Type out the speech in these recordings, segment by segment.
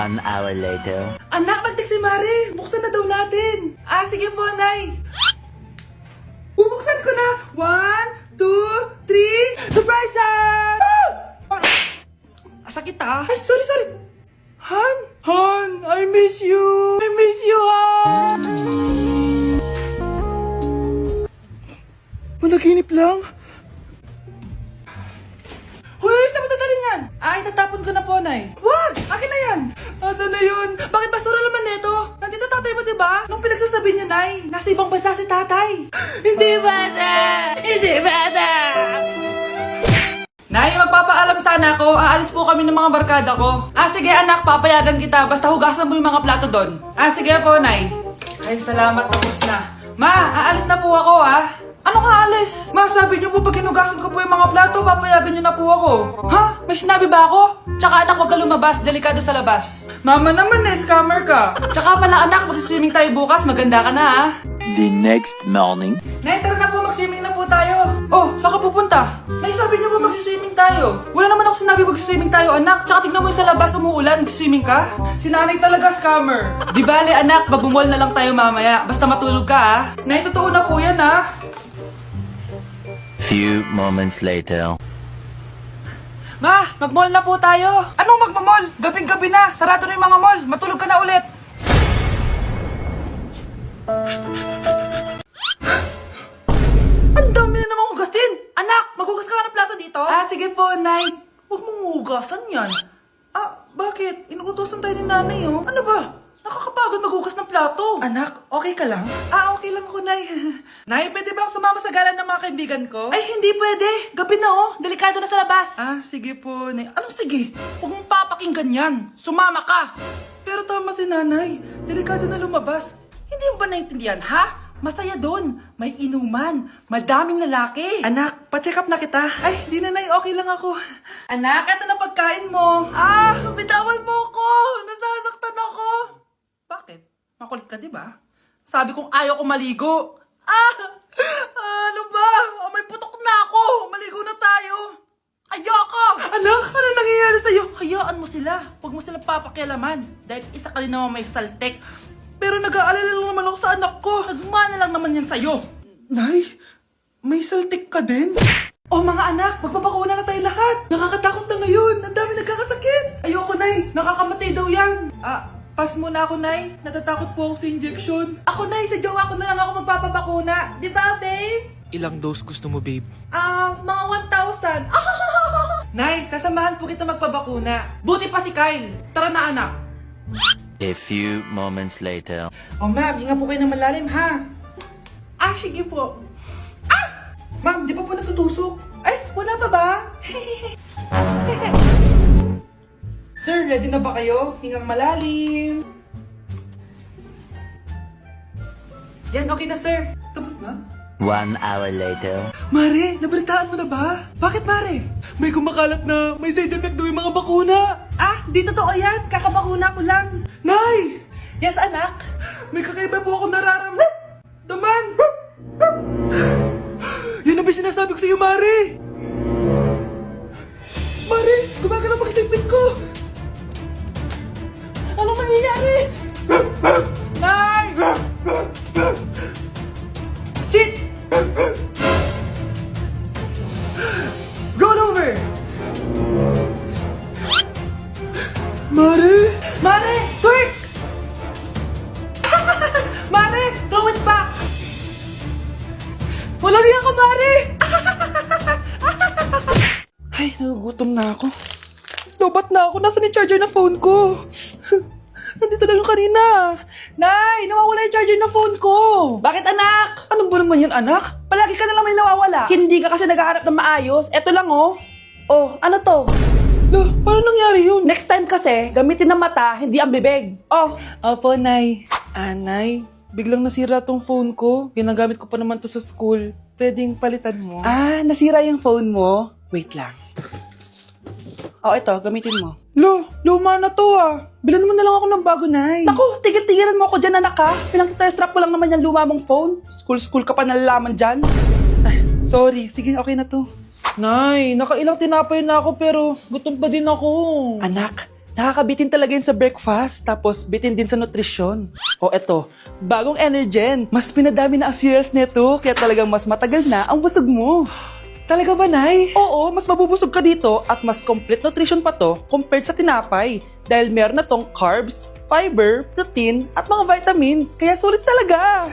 1 hour later. Anak, nagtik si Mare! Buksan na daw natin! Ah, sige po, Nay! Bubuksan ko na! 1, 2, 3... Surprise! Sakit ah! Ay, sorry! Han! Han! I miss you! I miss you, Han! Managinip lang? Hoy, saan mo dadalhin yan? Ay, tatapon ko na po, Nay. Wag! Akin na yan! Asan na yun? Bakit basura naman neto? Nandito tatay mo, diba? Nung pinagsasabi niya, Nay, nasa ibang bansa si tatay. Hindi bata! Hindi bata! Nay, magpapaalam sana ako. Aalis po kami ng mga barkada ko. Ah, sige anak, papayagan kita. Basta hugasan mo yung mga plato doon. Ah, sige po, Nay. Ay, salamat. Tapos na. Ma, aalis na po ako, ah. Ano ka alis? Ma, sabi niyo po pag hinugasan ko po yung mga plato, papayagan niyo na po ako. Ha? May sinabi ba ako? Tsaka anak, huwag ka lumabas. Delikado sa labas. Mama naman, scammer ka. Tsaka pala anak, magsiswimming tayo bukas. Maganda ka na, ah. The next morning. Nay, tara na po, mag-swimming na po tayo. Oh, saan ka pupunta? Nay, sabi niyo ba mag-swimming tayo? Wala naman ako sinabi mag-swimming tayo, anak. Tsaka tignan mo yung sa labas, umuulan, mag-swimming ka? Si nanay talaga scammer. Di bale, anak, mag-mall na lang tayo mamaya. Basta matulog ka, ah. Nay, totoo na po yan, ah. Few moments later. Ma, mag-mall na po tayo. Anong mag-mall? Gabing-gabi na. Sarado na yung mga mall. Matulog ka na ulit. Ang dami na namang hugasin. Anak, maghugas ka ng plato dito? Ah, sige po, Nay. Huwag mong hugasan yan. Ah, bakit? Inuutosan tayo ni nanay, oh. Ano ba? Nakakapagod maghugas ng plato. Anak, okay ka lang? Ah, okay lang ako, Nay. Nay, pwede bang sumama sa gala ng mga kaibigan ko? Ay, hindi pwede. Gabi na, oh. Delikado na sa labas. Ah, sige po, Nay. Anong sige? Huwag mong papakinggan yan. Sumama ka. Pero tama si nanay. Delikado na lumabas. Hindi mo ba naintindihan, ha? Masaya doon. May inuman. Madaming lalaki. Anak, pa-check up na kita. Ay, di na, Nay. Okay lang ako. Anak, eto na pagkain mo. Ah, bitawan mo ko. Nasasaktan ako. Bakit? Makulit ka, di ba? Sabi kong ayaw ko maligo. Ah! Ano ba? Oh, may putok na ako. Maligo na tayo. Ayoko! Anak, ano nangyayari sa'yo? Hayaan mo sila. Huwag mo sila papakialaman. Dahil isa ka din naman may saltek. Pero nag-aalala lang naman ako sa anak ko. Nagmana lang naman yan sa'yo. Nay, may saltik ka din? Oh mga anak, magpapakuna na tayo lahat. Nakakatakot na ngayon. Ang dami nagkakasakit. Ayoko, Nay. Nakakamatay daw yan. Ah, pass muna ako, Nay. Natatakot po ako sa injection. Ako, Nay. Sa jowa ko na lang ako magpapabakuna. Di ba, babe? Ilang dose gusto mo, babe? Mga 1,000. Nay, sasamahan po kita magpabakuna. Buti pa si Kyle. Tara na, anak. A few moments later. Oh, ma'am, hinga po kayo ng malalim, ha? Ah, sige po. Ah! Ma'am, di pa po natutusok? Ay, wala pa ba? Sir, ready na ba kayo? Hingang malalim. Yan, okay na, sir. Tapos na? 1 hour later. Mare, nabalitaan mo na ba? Bakit, Mare? May kumakalat na may side effect daw yung mga bakuna. Ah, di totoo yan. Kakabakuna ko lang. Nay! Yes, anak? May kakaiba po ako nararamdaman. Yan ang ba sinasabi ko sa iyo, Mare? Mare, gumagalaw ang isipin ko. Anong nangyayari? Nay! Sit! Roll over! Mare! Mare! Twerk! Mare! Throw it back! Walang iya ka, Mare! Ay, nagugutom na ako. Lobat na ako. Nasaan yung charger na phone ko? Nandito lang yung kanina. Nay, nawawala yung charger ng phone ko. Bakit, anak? Ano ba naman yan, anak? Palagi ka na lang may nawawala. Hindi ka kasi naghahanap ng maayos. Eto lang, oh. Oh, ano to? Paano nangyari yun? Next time kasi, gamitin ng mata, hindi ang bibig. Oh. Opo, Nay. Nay, biglang nasira tong phone ko. Ginagamit ko pa naman to sa school. Pwedeng palitan mo. Ah, nasira yung phone mo? Wait lang. Oh, ito, gamitin mo. Luma na to ah. Bilan mo na lang ako ng bago, Nay. Naku, tigil-tigilan mo ako dyan, anak ha. Pinang-strap ko lang naman yung luma mong phone. School ka pa nalalaman dyan. Sorry, sige, okay na to. Nay, nakailang tinapay na ako pero gutom pa din ako. Anak, Nakakabitin talaga yun sa breakfast, tapos bitin din sa nutrisyon. O eto, bagong Energen. Mas pinadami na ang cereals nito, kaya talagang mas matagal na ang busog mo. Talaga ba, Nay? Oo, mas mabubusog ka dito at mas complete nutrition pa to compared sa tinapay. Dahil meron na tong carbs, fiber, protein, at mga vitamins. Kaya sulit talaga.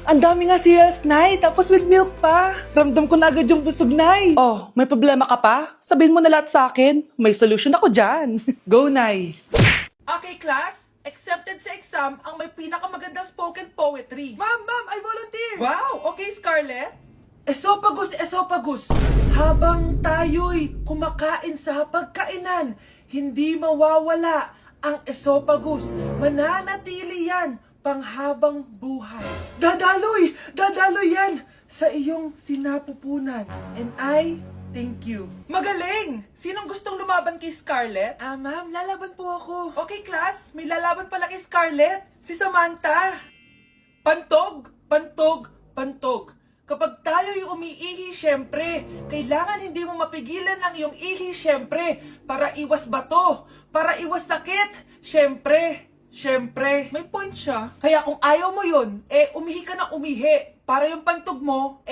Ang dami nga cereals, Nay. Tapos with milk pa. Ramdam ko na agad yung busog, Nay. Oh, may problema ka pa? Sabihin mo na lahat sa akin. May solution ako dyan. Go, Nay. Okay, class. Accepted sa exam ang may pinakamagandang spoken poetry. Ma'am, I volunteer. Wow, okay, Scarlett. Esophagus. Habang tayo'y kumakain sa pagkainan, hindi mawawala ang esophagus. Mananatili yan panghabang buhay. Dadaloy yan sa iyong sinapupunan. And I thank you. Magaling! Sinong gustong lumaban kay Scarlett? Ma'am, lalaban po ako. Okay, class, may lalaban pala kay Scarlett. Si Samantha. Pantog. Kapag tayo'y umiihi, syempre, kailangan hindi mo mapigilan ang iyong ihi, syempre, para iwas bato, para iwas sakit, syempre, may point siya. Kaya kung ayaw mo yun, umihi ka na umihi, para yung pantog mo,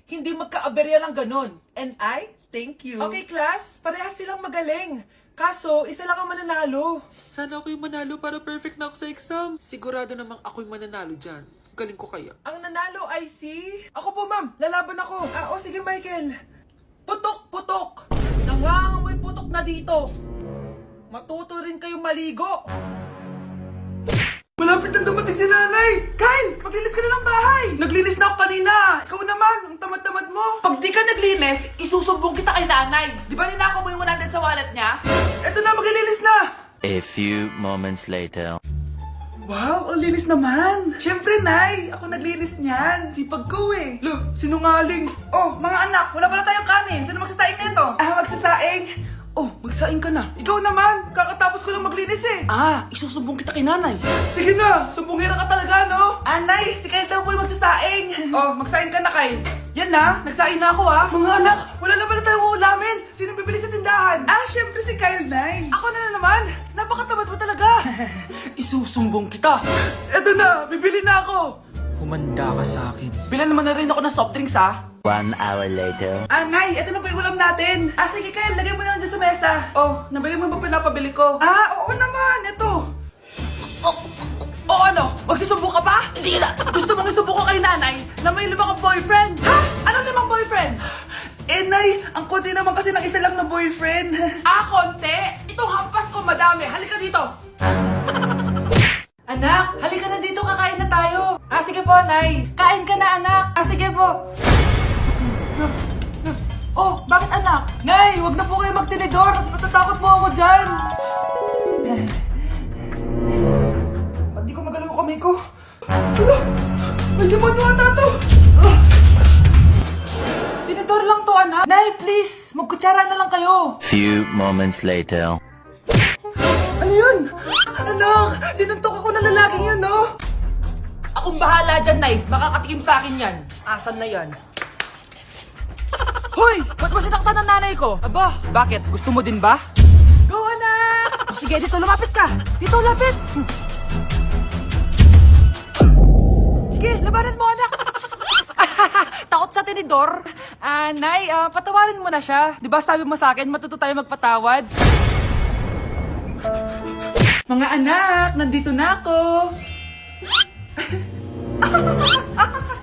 hindi magka-aberya lang ganon. And I thank you. Okay, class, parehas silang magaling. Kaso, isa lang ang mananalo. Sana ako yung manalo para perfect na ako sa exam. Sigurado namang ako yung mananalo dyan. Galing ko kaya. Ang nanalo ay si... Ako po, ma'am. Lalaban ako. Sige, Michael. Putok. Nangangamoy putok na dito. Matuto rin kayong maligo. Malapit na dumating si nanay. Kyle, maglinis ka na ng bahay. Naglinis na ako kanina. Ikaw naman, ang tamad-tamad mo. Pag di ka naglinis, isusumbong kita kay nanay. Di ba ninakaw mo yung 100 sa wallet niya? Eto na, maglilinis na. A few moments later. Wow, ang linis naman. Siyempre, Nay. Ako naglinis niyan. Sipag ko eh. Look, sinungaling. Oh, mga anak, wala pala tayong kanin. Sino magsasaing nito? Magsasaing? Oh, magsaing ka na. Ikaw naman, kakatapos ko lang maglinis eh. Isusumbong kita kay nanay. Sige na, sumbongera ka talaga, no? Nay, si Kyle daw po yung magsasaing. Oh, magsaing ka na, Kyle. Yan na, nagsaing na ako Mga anak, wala na pala tayong uulamin. Sino bibili sa tindahan? Syempre si Kyle, Nay. Ako na naman. Napakatamad mo talaga. Isusumbong kita. Eto na, bibili na ako. Humanda ka sa akin. Bilan naman na rin ako ng soft drinks, 1 hour later. Nay, ito na po yung ulam natin. Sige, Kyle, lagay mo na lang dyan sa mesa. Oh, nabili mo ba pinapabili ko? Oo naman, ito. Ano? Magsusumbong ka pa? Hindi na. Gusto mong isumbong ko kay nanay na may 5 kang boyfriend? Anong 5 boyfriend? Nay, ang konti naman kasi ng isa lang na boyfriend. Konti? Itong hampas ko madami. Halika dito. Anak, halika na dito, kakain na tayo. Sige po, Nay. Kain ka na, anak. Sige po. Oh, bakit anak? Nay, wag na po kayo magtinidor. Natatakot po ako dyan. Hindi ko magalaw yung kamay ko. Hala, may demonyo ata to. Tinidor lang to, anak. Nay, please, magkutsara na lang kayo. Few moments later. Ano yun? Anak, sinuntok ako na lalaking yun, no? Akong bahala dyan, Nay. Makakatikim sa akin yan. Asan na yan? Hoy! Ba't mo sinaktan ng nanay ko? Aba, bakit? Gusto mo din ba? Go, anak! Sige, dito, lumapit ka! Dito, lapit! Sige, labanan mo, anak! Takot sa tinidor? Nay, patawarin mo na siya. Di ba sabi mo sa akin, matuto tayo magpatawad? Mga anak, nandito na ako!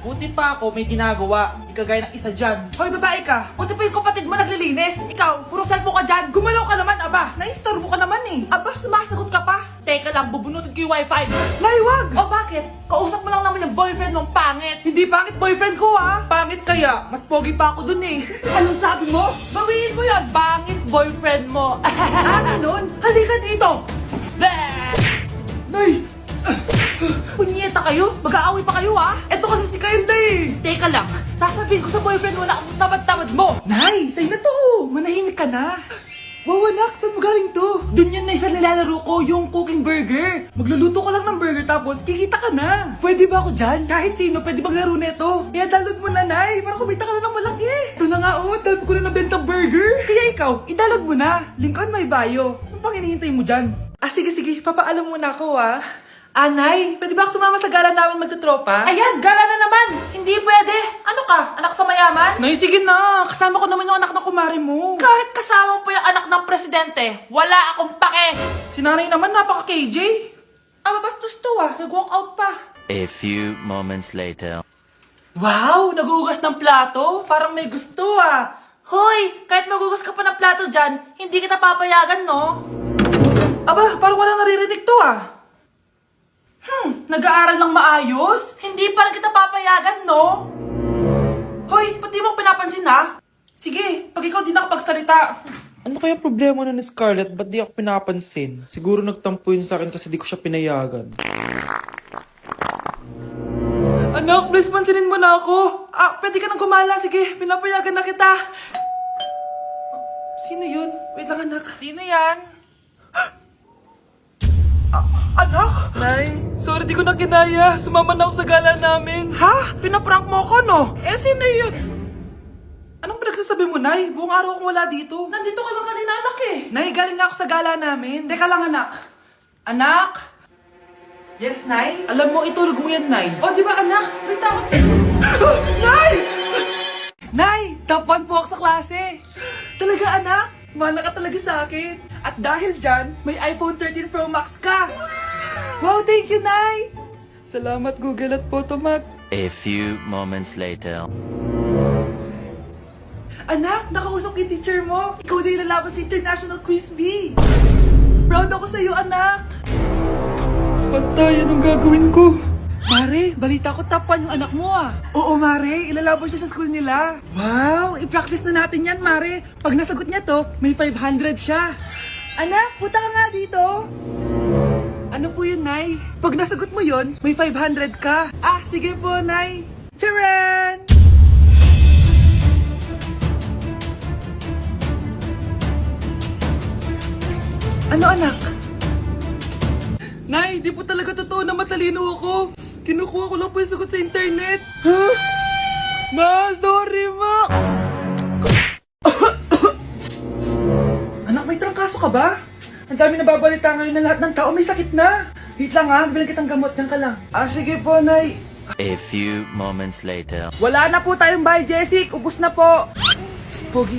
Buti pa ako may ginagawa. Di kagaya ng isa dyan. Hoy, babae ka. Buti pa yung kapatid mo naglilinis. Ikaw, puro cellphone ka dyan. Gumalaw ka naman, aba. Naistorbo ka naman eh. Aba, sumasagot ka pa. Teka lang, bubunutin ko yung wifi. Nay, wag! O bakit? Kausap mo lang naman yung boyfriend mong pangit. Hindi pangit boyfriend ko, Pangit kaya? Mas pogi pa ako dun eh. Anong sabi mo? Bawiin mo yan. Pangit boyfriend mo. Ganun? Halika dito. Nay! Punyeta kayo? Mag-aaway pa kayo, Eto kasi si Kyle na eh. Teka lang, sasabihin ko sa boyfriend mo na ang tamad-tamad mo. Nay, sa'yo na to. Manahimik ka na. Wow, anak, saan mo galing to? Dun yan na isa nilalaro ko, yung cooking burger. Magluluto ka lang ng burger tapos kikita ka na. Pwede ba ako dyan? Kahit sino, pwede maglaro nito. Kaya download mo na, Nay, para kumita ka na ng malaki. Ito na nga, dami ko na nabentang burger. Kaya ikaw, ikaw, idalog mo na. Link on my bio. Ano pang hinihintay mo dyan? Sige, papaalam muna ako Nay, pwede ba ako sumama sa gala namin magtutropa? Ayan, gala na naman! Hindi pwede! Ano ka? Anak sa mayaman? Nay, sige na. Kasama ko naman yung anak ng kumare mo. Kahit kasama mo pa yung anak ng presidente, wala akong pake! Si nanay naman, napaka-KJ. Mabastos to nag-walk out pa. A few moments later. Wow, nagugas ng plato. Parang may gusto Hoy, kahit magugas ka pa ng plato dyan, hindi kita papayagan, no? Parang wala naririnig to Nag-aaral ng maayos? Hindi pa rin kita papayagan, no? Hoy, ba't di mo pinapansin Sige, pag ikaw di nakapagsalita. Ano kaya problema na ni Scarlett? Ba't di ako pinapansin? Siguro nagtampo yun sa akin kasi di ko siya pinayagan. Anak, please pansinin mo na ako. Pwede ka nang gumala. Sige, pinapayagan na kita. Sino yun? Wait lang, anak. Sino yan? Anak? Nay, sorry di ko na kinaya. Sumama na ako sa gala namin. Pinaprank mo ko, no? Sino yun? Anong pinagsasabi mo, Nay? Buong araw akong wala dito. Nandito ka lang kanina, anak Nay, galing nga ako sa gala namin. Teka lang, anak. Anak? Yes, Nay? Alam mo, itulog mo yan, Nay. Di ba, anak? May takot. Nay! Nay! Top 1 po ako sa klase. Talaga, anak? Mahal ka talaga sa akin. At dahil dyan, may iPhone 13 Pro Max ka. Wow, thank you, Nay! Salamat Google at Photomat. A few moments later. Anak, nakausap yung teacher mo. Ikaw na yung lalaban sa International Quiz Bee. Proud ako sa'yo, anak. Patay, anong gagawin ko? Mare, balita ko top 1 yung anak mo Oo, Mare, ilalaban siya sa school nila. Wow, i-practice na natin yan, Mare. Pag nasagot niya to, may 500 siya. Anak, punta ka nga dito. Ano po yun, Nay? Pag nasagot mo yun, may 500 ka. Sige po, Nay. Charan! Ano, anak? Nay, di po talaga totoo na matalino ako. Kinukuha ko lang po yung sagot sa internet. Ma, sorry, ma! Anak, may trangkaso ka ba? Ang dami nababalita ngayon na lahat ng tao may sakit na. Wait lang bilang kitang gamot. Diyan ka lang. Sige po, Nay. A few moments later. Wala na po tayong bahay, Jessic. Ubus na po. Psst, Pogi.